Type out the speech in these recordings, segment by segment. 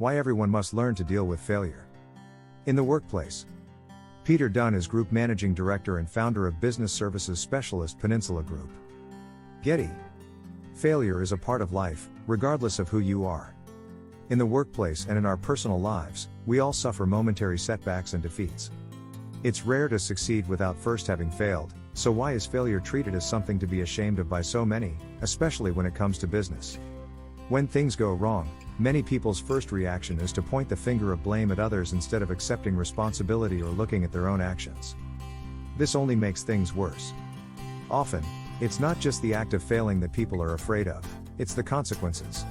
Why everyone must learn to deal with failure. In the workplace. Peter Dunn is Group Managing Director and founder of business services specialist Peninsula Group. Getty. Failure is a part of life, regardless of who you are. In the workplace and in our personal lives, we all suffer momentary setbacks and defeats. It's rare to succeed without first having failed, so why is failure treated as something to be ashamed of by so many, especially when it comes to business? When things go wrong, many people's first reaction is to point the finger of blame at others instead of accepting responsibility or looking at their own actions. This only makes things worse. Often, it's not just the act of failing that people are afraid of, it's the consequences.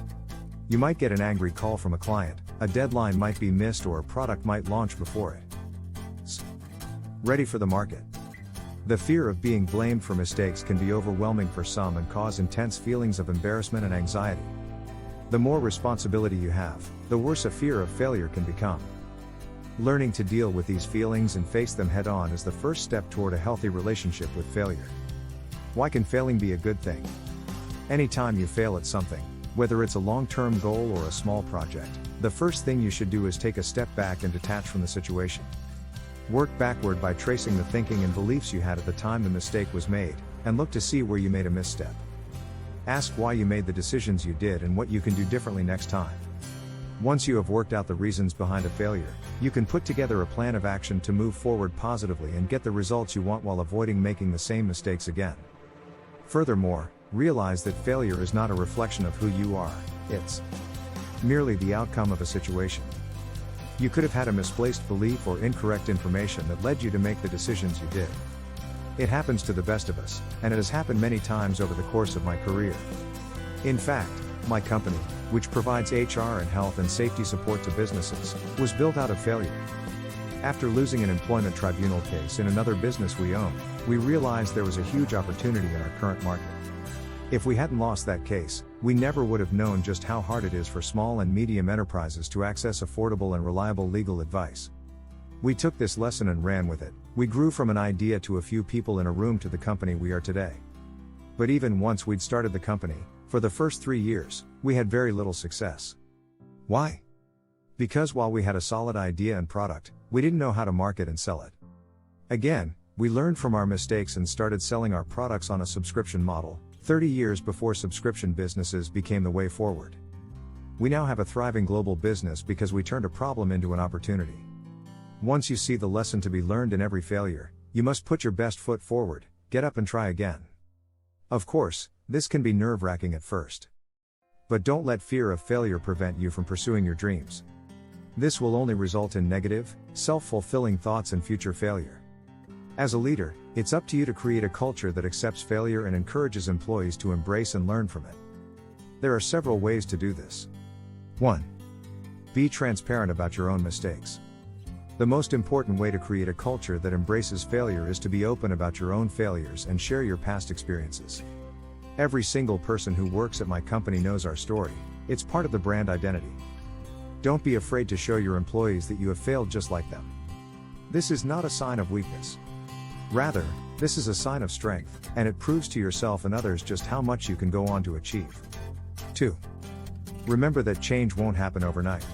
You might get an angry call from a client, a deadline might be missed, or a product might launch before it's ready for the market. The fear of being blamed for mistakes can be overwhelming for some and cause intense feelings of embarrassment and anxiety. The more responsibility you have, the worse a fear of failure can become. Learning to deal with these feelings and face them head on is the first step toward a healthy relationship with failure. Why can failing be a good thing? Anytime you fail at something, whether it's a long-term goal or a small project, the first thing you should do is take a step back and detach from the situation. Work backward by tracing the thinking and beliefs you had at the time the mistake was made, and look to see where you made a misstep. Ask why you made the decisions you did and what you can do differently next time. Once you have worked out the reasons behind a failure, you can put together a plan of action to move forward positively and get the results you want while avoiding making the same mistakes again. Furthermore, realize that failure is not a reflection of who you are, it's merely the outcome of a situation. You could have had a misplaced belief or incorrect information that led you to make the decisions you did. It happens to the best of us, and it has happened many times over the course of my career. In fact, my company, which provides HR and health and safety support to businesses, was built out of failure. After losing an employment tribunal case in another business we own, we realized there was a huge opportunity in our current market. If we hadn't lost that case, we never would have known just how hard it is for small and medium enterprises to access affordable and reliable legal advice. We took this lesson and ran with it. We grew from an idea to a few people in a room to the company we are today. But even once we'd started the company, for the first 3 years, we had very little success. Why? Because while we had a solid idea and product, we didn't know how to market and sell it. Again, we learned from our mistakes and started selling our products on a subscription model, 30 years before subscription businesses became the way forward. We now have a thriving global business because we turned a problem into an opportunity. Once you see the lesson to be learned in every failure, you must put your best foot forward, get up and try again. Of course, this can be nerve-wracking at first. But don't let fear of failure prevent you from pursuing your dreams. This will only result in negative, self-fulfilling thoughts and future failure. As a leader, it's up to you to create a culture that accepts failure and encourages employees to embrace and learn from it. There are several ways to do this. 1. Be transparent about your own mistakes. The most important way to create a culture that embraces failure is to be open about your own failures and share your past experiences. Every single person who works at my company knows our story. It's part of the brand identity. Don't be afraid to show your employees that you have failed just like them. This is not a sign of weakness. Rather, this is a sign of strength, and it proves to yourself and others just how much you can go on to achieve. 2. Remember that change won't happen overnight.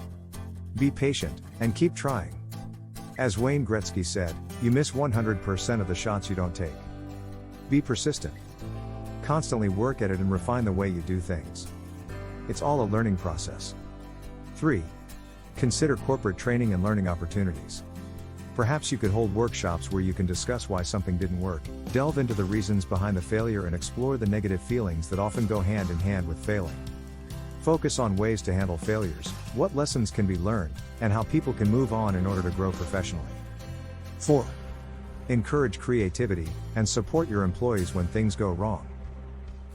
Be patient, and keep trying. As Wayne Gretzky said, you miss 100% of the shots you don't take. Be persistent. Constantly work at it and refine the way you do things. It's all a learning process. 3. Consider corporate training and learning opportunities. Perhaps you could hold workshops where you can discuss why something didn't work, delve into the reasons behind the failure and explore the negative feelings that often go hand in hand with failing. Focus on ways to handle failures, what lessons can be learned, and how people can move on in order to grow professionally. 4. Encourage creativity, and support your employees when things go wrong.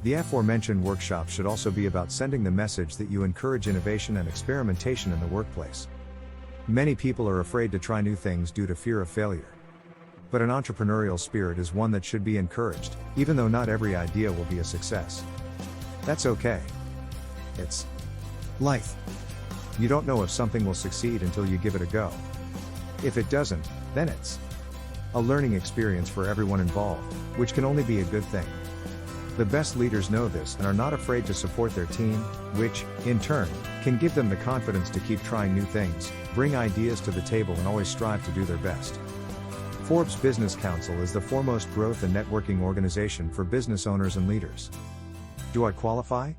The aforementioned workshops should also be about sending the message that you encourage innovation and experimentation in the workplace. Many people are afraid to try new things due to fear of failure. But an entrepreneurial spirit is one that should be encouraged, even though not every idea will be a success. That's okay. It's life. You don't know if something will succeed until you give it a go. If it doesn't, then it's a learning experience for everyone involved, which can only be a good thing. The best leaders know this and are not afraid to support their team, which, in turn, can give them the confidence to keep trying new things, bring ideas to the table and always strive to do their best. Forbes Business Council is the foremost growth and networking organization for business owners and leaders. Do I qualify?